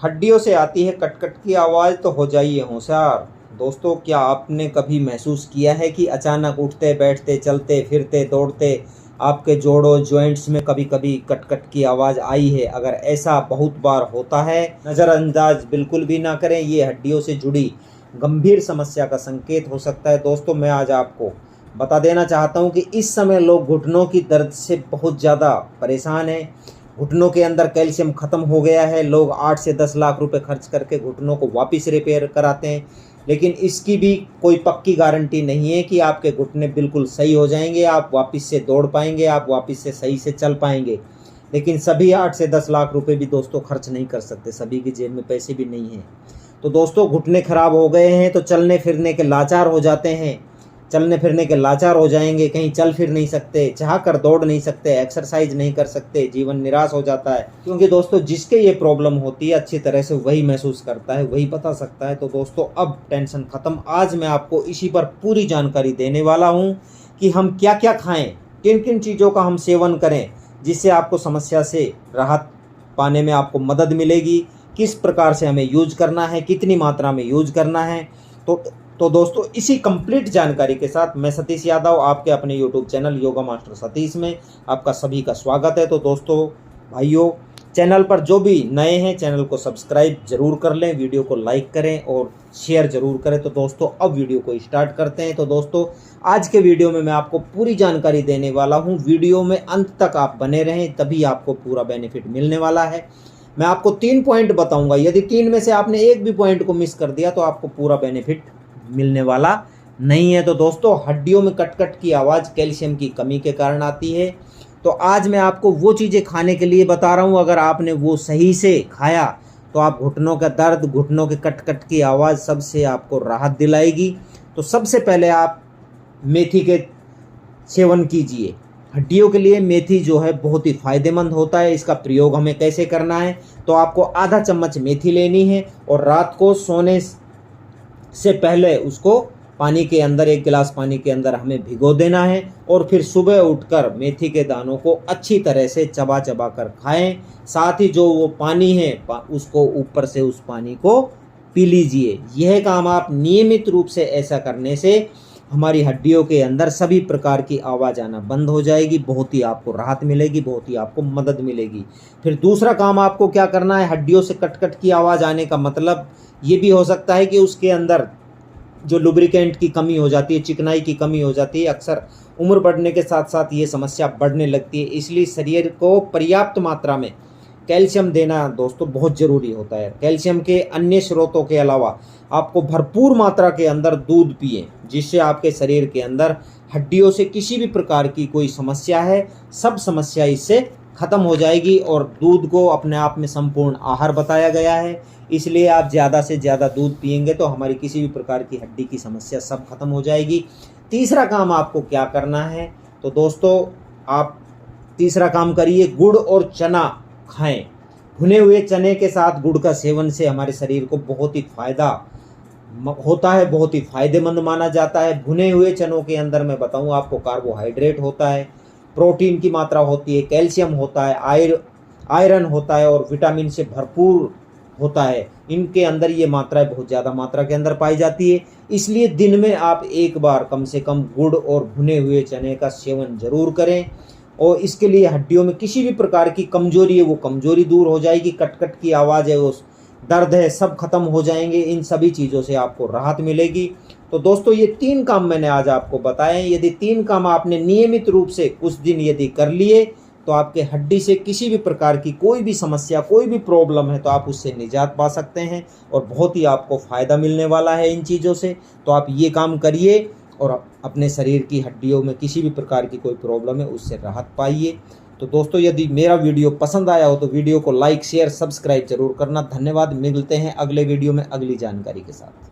हड्डियों से आती है कट कट की आवाज़, तो हो जाइए होशियार। दोस्तों, क्या आपने कभी महसूस किया है कि अचानक उठते बैठते चलते फिरते दौड़ते आपके जोड़ों जॉइंट्स में कभी कभी कट कट की आवाज़ आई है? अगर ऐसा बहुत बार होता है, नज़रअंदाज बिल्कुल भी ना करें, ये हड्डियों से जुड़ी गंभीर समस्या का संकेत हो सकता है। दोस्तों, मैं आज आपको बता देना चाहता हूँ कि इस समय लोग घुटनों की दर्द से बहुत ज़्यादा परेशान हैं। घुटनों के अंदर कैल्शियम ख़त्म हो गया है। लोग 8 से 10 लाख रुपए खर्च करके घुटनों को वापस रिपेयर कराते हैं, लेकिन इसकी भी कोई पक्की गारंटी नहीं है कि आपके घुटने बिल्कुल सही हो जाएंगे, आप वापस से दौड़ पाएंगे, आप वापस से सही से चल पाएंगे। लेकिन सभी 8 से 10 लाख रुपए भी दोस्तों खर्च नहीं कर सकते, सभी की जेब में पैसे भी नहीं हैं। तो दोस्तों, घुटने खराब हो गए हैं तो चलने फिरने के लाचार हो जाते हैं, चलने फिरने के लाचार हो जाएंगे, कहीं चल फिर नहीं सकते, चाह कर दौड़ नहीं सकते, एक्सरसाइज नहीं कर सकते, जीवन निराश हो जाता है। क्योंकि दोस्तों, जिसके ये प्रॉब्लम होती है अच्छी तरह से वही महसूस करता है, वही बता सकता है। तो दोस्तों, अब टेंशन खत्म। आज मैं आपको इसी पर पूरी जानकारी देने वाला हूँ कि हम क्या क्या खाएं, किन किन चीज़ों का हम सेवन करें जिससे आपको समस्या से राहत पाने में आपको मदद मिलेगी, किस प्रकार से हमें यूज करना है, कितनी मात्रा में यूज करना है। तो दोस्तों, इसी कंप्लीट जानकारी के साथ मैं सतीश यादव आपके अपने YouTube channel yoga master Satish में आपका सभी का स्वागत है। तो दोस्तों भाइयों, चैनल पर जो भी नए हैं चैनल को सब्सक्राइब जरूर कर लें, वीडियो को लाइक करें और शेयर जरूर करें। तो दोस्तों, अब वीडियो को स्टार्ट करते हैं। तो दोस्तों, आज के वीडियो में मैं आपको पूरी जानकारी देने वाला हूँ। वीडियो में अंत तक आप बने रहें, तभी आपको पूरा बेनिफिट मिलने वाला है। मैं आपको 3 पॉइंट बताऊंगा, यदि 3 में से आपने एक भी पॉइंट को मिस कर दिया तो आपको पूरा बेनिफिट मिलने वाला नहीं है। तो दोस्तों, हड्डियों में कट-कट की आवाज़ कैल्शियम की कमी के कारण आती है। तो आज मैं आपको वो चीज़ें खाने के लिए बता रहा हूँ, अगर आपने वो सही से खाया तो आप घुटनों का दर्द, घुटनों के कट-कट की आवाज़ सबसे आपको राहत दिलाएगी। तो सबसे पहले आप मेथी के सेवन कीजिए। हड्डियों के लिए मेथी जो है बहुत ही फायदेमंद होता है। इसका प्रयोग हमें कैसे करना है, तो आपको आधा चम्मच मेथी लेनी है और रात को सोने से पहले उसको पानी के अंदर, 1 गिलास पानी के अंदर हमें भिगो देना है और फिर सुबह उठकर मेथी के दानों को अच्छी तरह से चबा चबा कर खाएं। साथ ही जो वो पानी है उसको ऊपर से उस पानी को पी लीजिए। यह काम आप नियमित रूप से ऐसा करने से हमारी हड्डियों के अंदर सभी प्रकार की आवाज़ आना बंद हो जाएगी, बहुत ही आपको राहत मिलेगी, बहुत ही आपको मदद मिलेगी। फिर दूसरा काम आपको क्या करना है, हड्डियों से कट कट की आवाज़ आने का मतलब ये भी हो सकता है कि उसके अंदर जो लुब्रिकेंट की कमी हो जाती है, चिकनाई की कमी हो जाती है। अक्सर उम्र बढ़ने के साथ साथ ये समस्या बढ़ने लगती है, इसलिए शरीर को पर्याप्त मात्रा में कैल्शियम देना दोस्तों बहुत ज़रूरी होता है। कैल्शियम के अन्य स्रोतों के अलावा आपको भरपूर मात्रा के अंदर दूध पिएं, जिससे आपके शरीर के अंदर हड्डियों से किसी भी प्रकार की कोई समस्या है, सब समस्या इससे ख़त्म हो जाएगी। और दूध को अपने आप में संपूर्ण आहार बताया गया है, इसलिए आप ज़्यादा से ज़्यादा दूध पिएंगे तो हमारी किसी भी प्रकार की हड्डी की समस्या सब खत्म हो जाएगी। तीसरा काम आपको क्या करना है, तो दोस्तों आप तीसरा काम करिए, गुड़ और चना खाएं। भुने हुए चने के साथ गुड़ का सेवन से हमारे शरीर को बहुत ही फायदा होता है, बहुत ही फायदेमंद माना जाता है। भुने हुए चनों के अंदर मैं बताऊं आपको कार्बोहाइड्रेट होता है, प्रोटीन की मात्रा होती है, कैल्शियम होता है, आयरन होता है और विटामिन से भरपूर होता है। इनके अंदर ये मात्राएं बहुत ज़्यादा मात्रा के अंदर पाई जाती है, इसलिए दिन में आप एक बार कम से कम गुड़ और भुने हुए चने का सेवन जरूर करें। और इसके लिए हड्डियों में किसी भी प्रकार की कमजोरी है वो कमजोरी दूर हो जाएगी, कट-कट की आवाज़ है, वो दर्द है, सब खत्म हो जाएंगे। इन सभी चीज़ों से आपको राहत मिलेगी। तो दोस्तों, ये 3 काम मैंने आज आपको बताए। यदि 3 काम आपने नियमित रूप से कुछ दिन यदि कर लिए तो आपके हड्डी से किसी भी प्रकार की कोई भी समस्या, कोई भी प्रॉब्लम है तो आप उससे निजात पा सकते हैं और बहुत ही आपको फ़ायदा मिलने वाला है इन चीज़ों से। तो आप ये काम करिए और अपने शरीर की हड्डियों में किसी भी प्रकार की कोई प्रॉब्लम है उससे राहत पाइए। तो दोस्तों, यदि मेरा वीडियो पसंद आया हो तो वीडियो को लाइक शेयर सब्सक्राइब जरूर करना। धन्यवाद। मिलते हैं अगले वीडियो में अगली जानकारी के साथ।